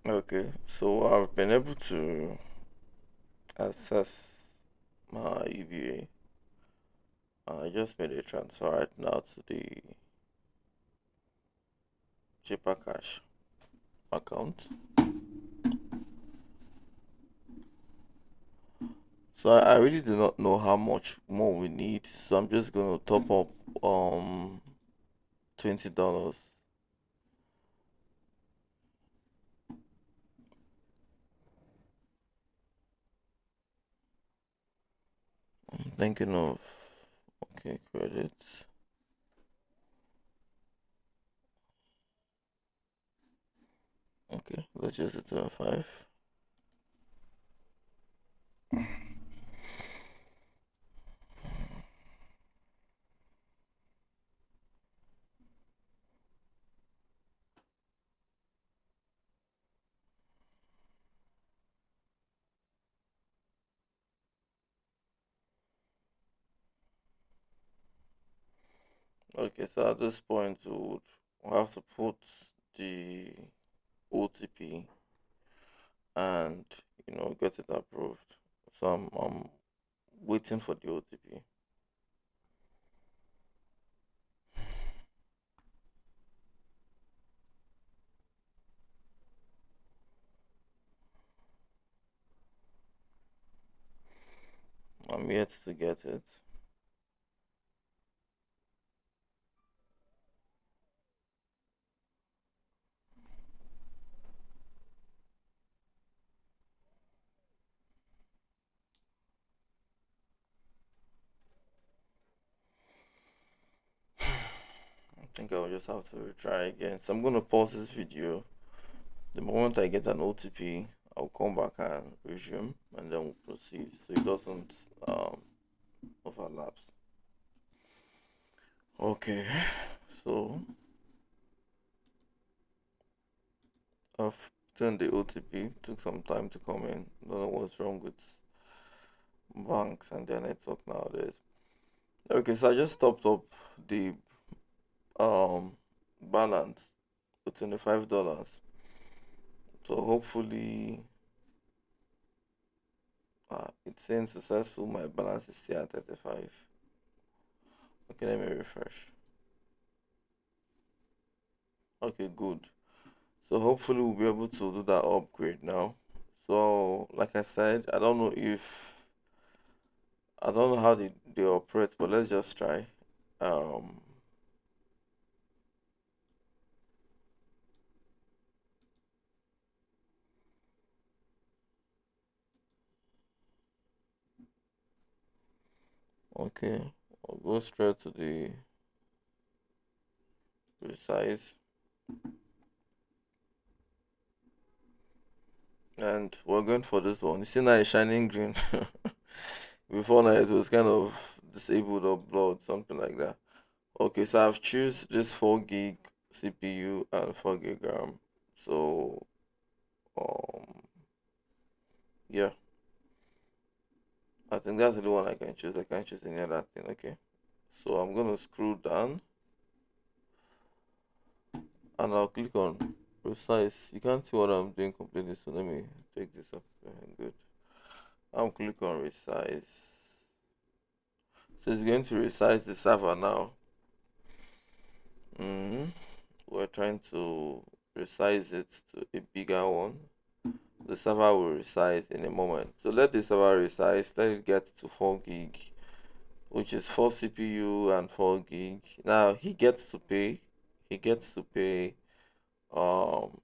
Okay, so I've been able to access my UBA. I just made a transfer right now to the Chipper Cash account. So I really do not know how much more we need. So I'm just gonna top up $20. I'm thinking of okay credit. Okay, let's just do 25. Okay, so at this point we'll have to put the OTP and get it approved. So I'm waiting for the OTP. I'm yet to get it. I think I'll just have to try again. So I'm gonna pause this video. The moment I get an OTP, I'll come back and resume, and then we'll proceed so it doesn't um overlap. Okay, so I've sent the OTP. Took some time to come in. Don't know what's wrong with banks and their network nowadays. Okay, so I just topped up the um balance with $25. So hopefully, it's saying successful. My balance is still at 35. Okay, let me refresh. Okay, good. So hopefully we'll be able to do that upgrade now. So like I said, I don't know how they operate, but let's just try. Um, okay, I'll go straight to the resize, and we're going for this one. You see now it's shining green. Before now it was kind of disabled or blurred, something like that. Okay, so I've choose this 4 gig CPU and 4 gig RAM. So um yeah, I think that's the one I can choose. I can't choose any other thing. Okay, so I'm gonna scroll down and I'll click on resize. You can't see what I'm doing completely, so let me take this up. Good. I'm click on resize. So it's going to resize the server now. hmm We're trying to resize it to a bigger one. The server will resize in a moment. So let the server resize, let it get to 4 gig, which is 4 CPU and 4 gig. Now he gets to pay um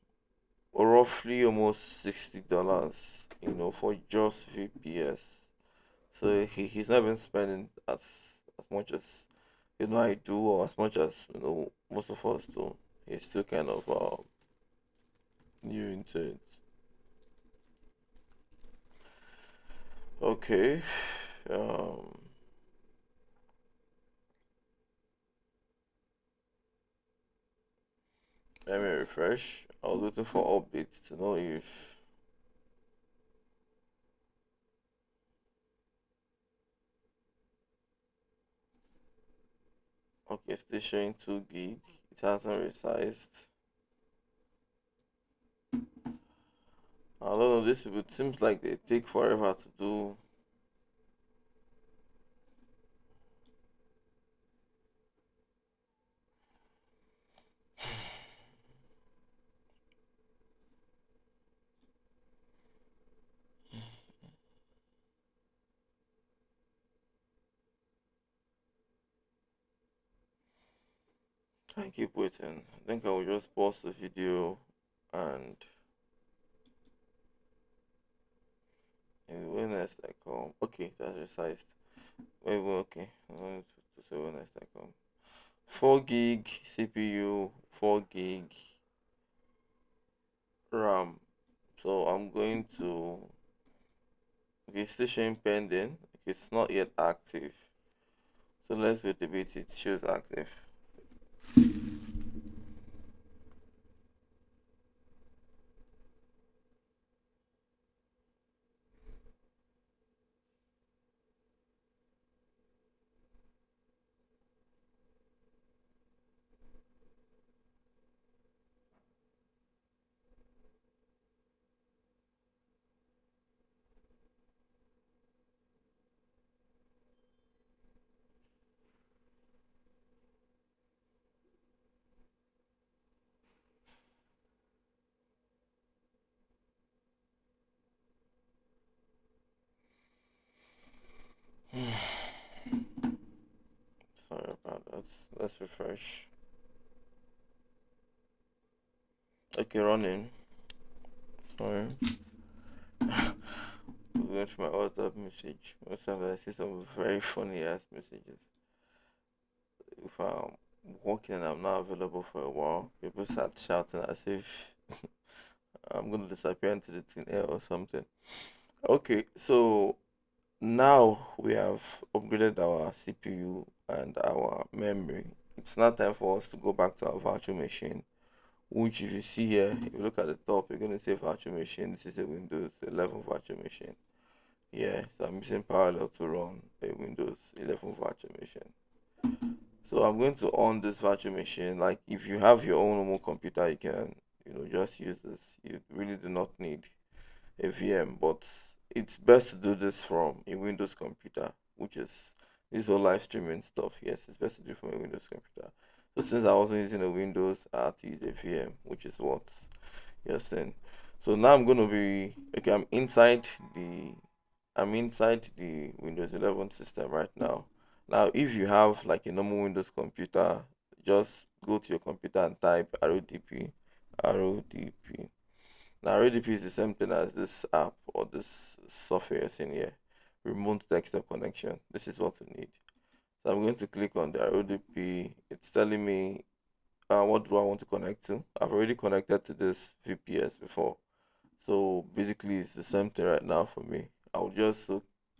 roughly almost $60, for just VPS. So he's not been spending as much as I do, or as much as most of us do. He's still kind of new into it. Okay. Um Let me refresh. I was waiting for updates to know if okay, still showing 2 gig. It hasn't resized. I don't know. This it seems like they take forever to do. I keep waiting. I think I will just pause the video and maybe when next I come. Okay, that's resized. Maybe okay. I wanted to say when next I come. 4 gig CPU, 4 gig RAM. So I'm going to. Okay, it's still showing pending. It's not yet active. So let's wait a bit. It shows active. Sorry about that. Let's refresh. Okay, running. Sorry. Going through my WhatsApp message. WhatsApp, I see some very funny ass messages. If I'm working and I'm not available for a while, people start shouting as if I'm gonna disappear into the thin air or something. Okay, so now we have upgraded our CPU and our memory. It's now time for us to go back to our virtual machine. Which, if you see here, if you look at the top, you're gonna say virtual machine. This is a Windows 11 virtual machine. Yeah, so I'm using Parallel to run a Windows 11 virtual machine. So I'm going to on this virtual machine. Like if you have your own normal computer, you can just use this. You really do not need a VM, but it's best to do this from a Windows computer, which is this whole live streaming stuff. Yes, it's best to do from a Windows computer. So since I wasn't using a Windows, I had to use a VM, which is what you're saying. So now I'm gonna be okay. I'm inside the Windows 11 system right now. Now, if you have like a normal Windows computer, just go to your computer and type RODP, RODP. Now, RODP is the same thing as this app or this software in here, remote desktop connection. This is what we need. So I'm going to click on the RODP. It's telling me what do I want to connect to. I've already connected to this VPS before. So basically, it's the same thing right now for me. I'll just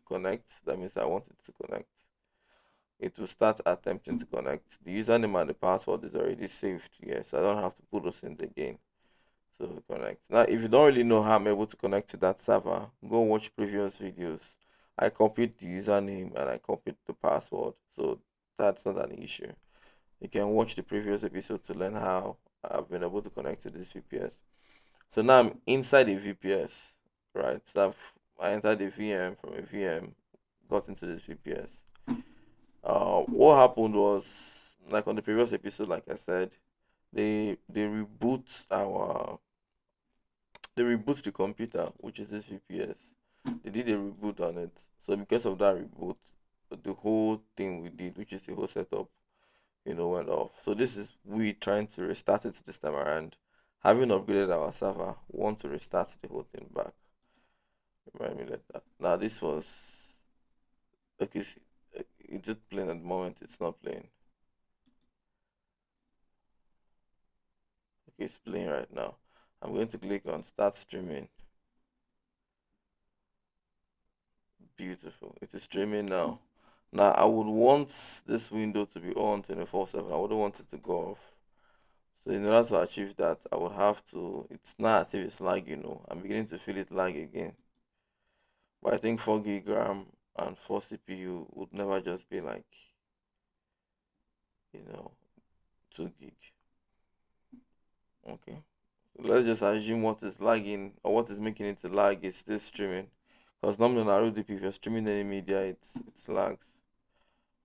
connect. That means I want it to connect. It will start attempting to connect. The username and the password is already saved. Yes, I don't have to put those in again. So connect. Now, if you don't really know how I'm able to connect to that server, go watch previous videos. I copied the username and I copied the password. So that's not an issue. You can watch the previous episode to learn how I've been able to connect to this VPS. So now I'm inside a VPS, right? So I entered a VM from a VM, got into this VPS. What happened was, like on the previous episode, like I said, they reboot the computer, which is this VPS. They did a reboot on it. So because of that reboot, the whole thing we did, which is the whole setup, went off. So this is we trying to restart it this time around. Having upgraded our server, we want to restart the whole thing back. Remind me like that. Now this was okay. It's just playing at the moment. It's not playing. Okay, it's playing right now. I'm going to click on start streaming. Beautiful. It is streaming now. Now I would want this window to be on 24/7. I wouldn't want it to go off. So in order to achieve that, I would have to. It's not as if it's lag. I'm beginning to feel it lag again. But I think 4 gig RAM and 4 CPU would never just be like, you know, 2 gig. Okay. Let's just assume what is lagging or what is making it to lag is still streaming. Because normally on RODP, if you're streaming any media, it's lags.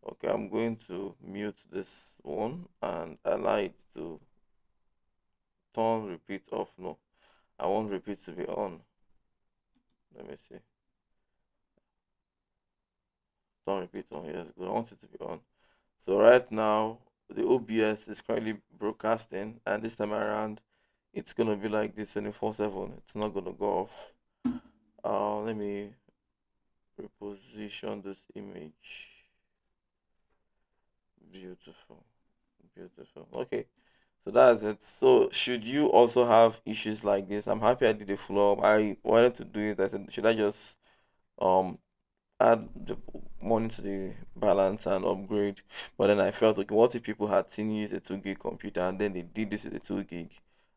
Okay, I'm going to mute this one and allow it to turn repeat off. No, I want repeat to be on. Let me see. Turn repeat on. Yes, good. I want it to be on. So right now, the OBS is currently broadcasting, and this time around, it's gonna be like this 24/7. It's not gonna go off. Let me reposition this image. Beautiful, beautiful. Okay, so that's it. So should you also have issues like this? I'm happy I did a follow up. I wanted to do it. I said, should I just um add the money to the balance and upgrade? But then I felt, okay, what if people had seen you use a 2 gig computer and then they did this with a 2 gig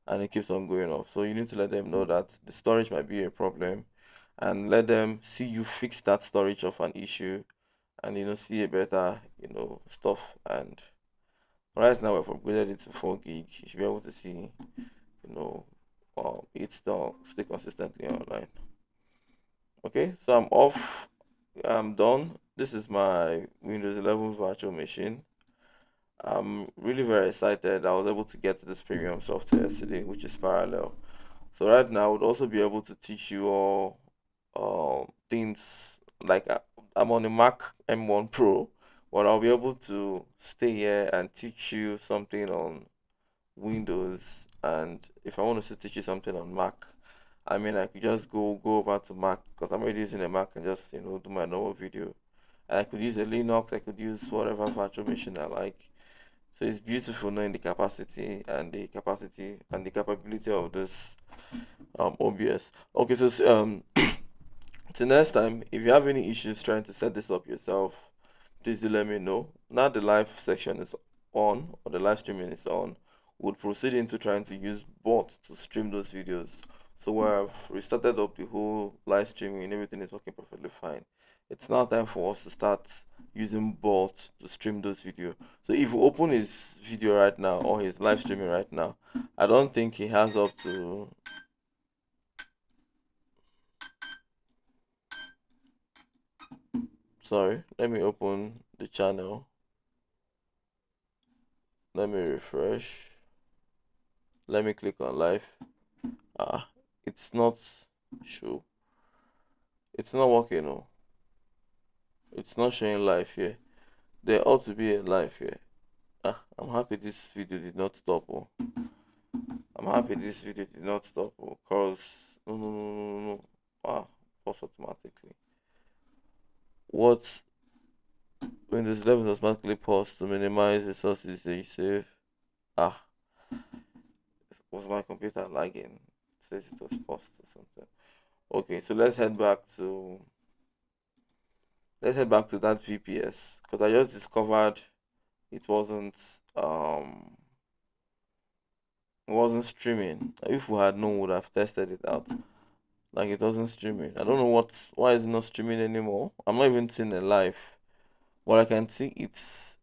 and it keeps on going up? So you need to let them know that the storage might be a problem and let them see you fix that storage of an issue and see a better stuff. And right now we've upgraded it to 4 gig. You should be able to see you know it's still stay consistently online. Okay, so I'm off. I'm done. This is my Windows 11 virtual machine. I'm really very excited. I was able to get to this premium software yesterday, which is Parallel. So right now, I would also be able to teach you all things like I'm on a Mac M1 Pro, but I'll be able to stay here and teach you something on Windows. And if I want to teach you something on Mac, I mean, I could just go over to Mac because I'm already using a Mac and just do my normal video. And I could use a Linux. I could use whatever virtual machine I like. So it's beautiful knowing the capability of this OBS. Okay, so till next time, if you have any issues trying to set this up yourself, please do let me know. Now the live section is on, or the live streaming is on. We'll proceed into trying to use bots to stream those videos. So we have restarted up the whole live streaming and everything is working perfectly fine. It's now time for us to start using bots to stream those videos. So if you open his video right now or his live streaming right now, I don't think he has up to. Sorry, let me open the channel. Let me refresh. Let me click on live. It's not show. It's not working. No, it's not showing live here. There ought to be a live here. I'm happy this video did not stop. Oh, I'm happy this video did not stop. Oh, cause no. Pause automatically. What Windows 11 automatically pause to minimize resources that you save? Ah, was my computer lagging? It says it was paused or something. Okay, so let's head back to that VPS because I just discovered it wasn't um it wasn't streaming. If we had known, we would have tested it out. Like it wasn't streaming. I don't know why is it not streaming anymore. I'm not even seeing it live. What I can see, it's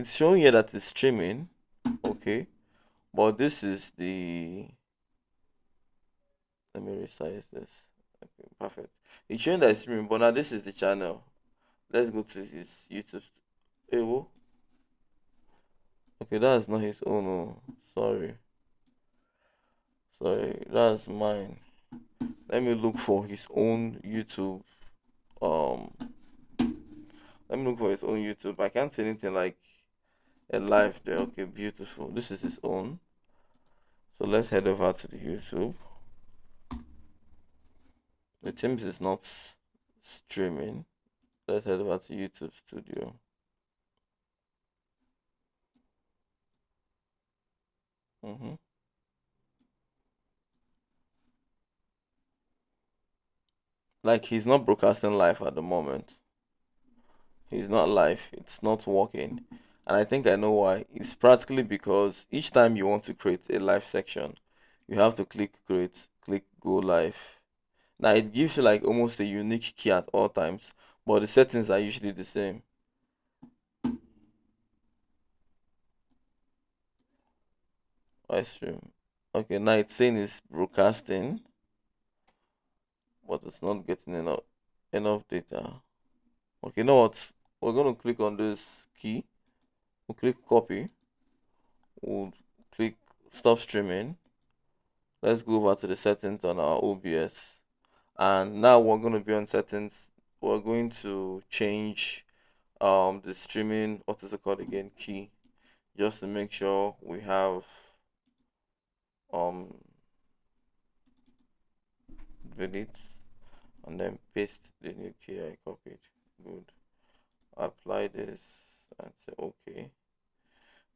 showing here that it's streaming. Okay, but this is the. Let me resize this. Okay, perfect. It's showing that it's streaming, but now this is the channel. Let's go to his YouTube. Ewo. Okay, that's not his own. Oh, sorry. Sorry, that's mine. Let me look for his own YouTube. Um, let me look for his own YouTube. I can't see anything like a live there. Okay, beautiful. This is his own. So let's head over to the YouTube. The Teams is not streaming. Let's head over to YouTube Studio. Like he's not broadcasting live at the moment. He's not live. It's not working. And I think I know why. It's practically because each time you want to create a live section, you have to click create, click go live. Now it gives you like almost a unique key at all times, but the settings are usually the same. Live stream. Okay, now it's saying it's broadcasting, but it's not getting enough data. Okay, you know what? We're gonna click on this key. We'll click copy. We'll click stop streaming. Let's go over to the settings on our OBS. And now we're gonna be on settings. We're going to change the streaming, what is it called again, key, just to make sure we have um delete and then paste the new key I copied. Good. Apply this and say okay.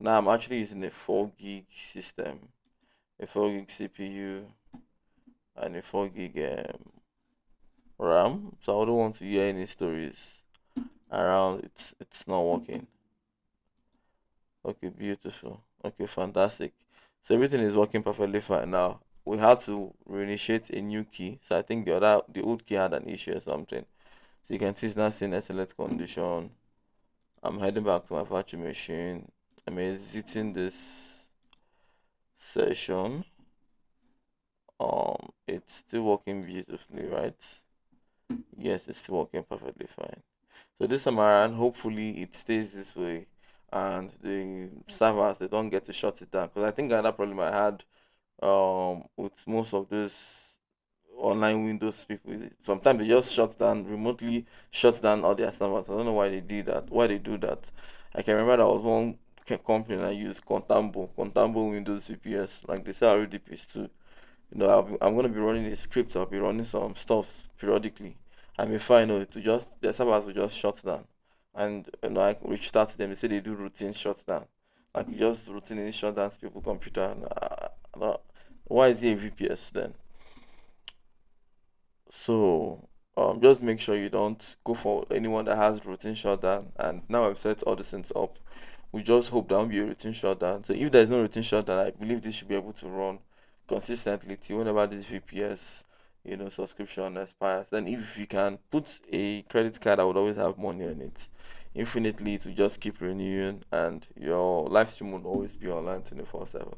Now I'm actually using a 4 gig system, a 4 gig CPU, and a 4 gig RAM. So I don't want to hear any stories around. It's not working. Okay, beautiful. Okay, fantastic. So everything is working perfectly fine now. We had to reinitiate a new key. So I think the old key had an issue or something. So you can see it's not saying excellent condition. I'm heading back to my factory machine. I'm exiting this session. It's still working beautifully, right? Yes, it's still working perfectly fine. So this time around, hopefully it stays this way, and the servers they don't get to shut it down. Because I think another problem I had with most of this online Windows people, sometimes they just shut down remotely, shut down all their servers. I don't know why they do that. Why they do that? I can remember there was one company I used, Contambo Windows CPS, like they sell RDPs too. I'm gonna be running a script. I'll be running some stuff periodically. I may find to just the servers will just shut down, and I restart them. They say they do routine shutdown, like you just routinely shut down people's computer. And why is it a VPS then? So just make sure you don't go for anyone that has routine shutdown. And now I've set all the things up. We just hope there won't be a routine shutdown. So if there's no routine shutdown, I believe this should be able to run consistently till whenever this VPS, subscription expires. Then if you can put a credit card, I would always have money on it. Infinitely, to just keep renewing, and your live stream will always be online 24/7.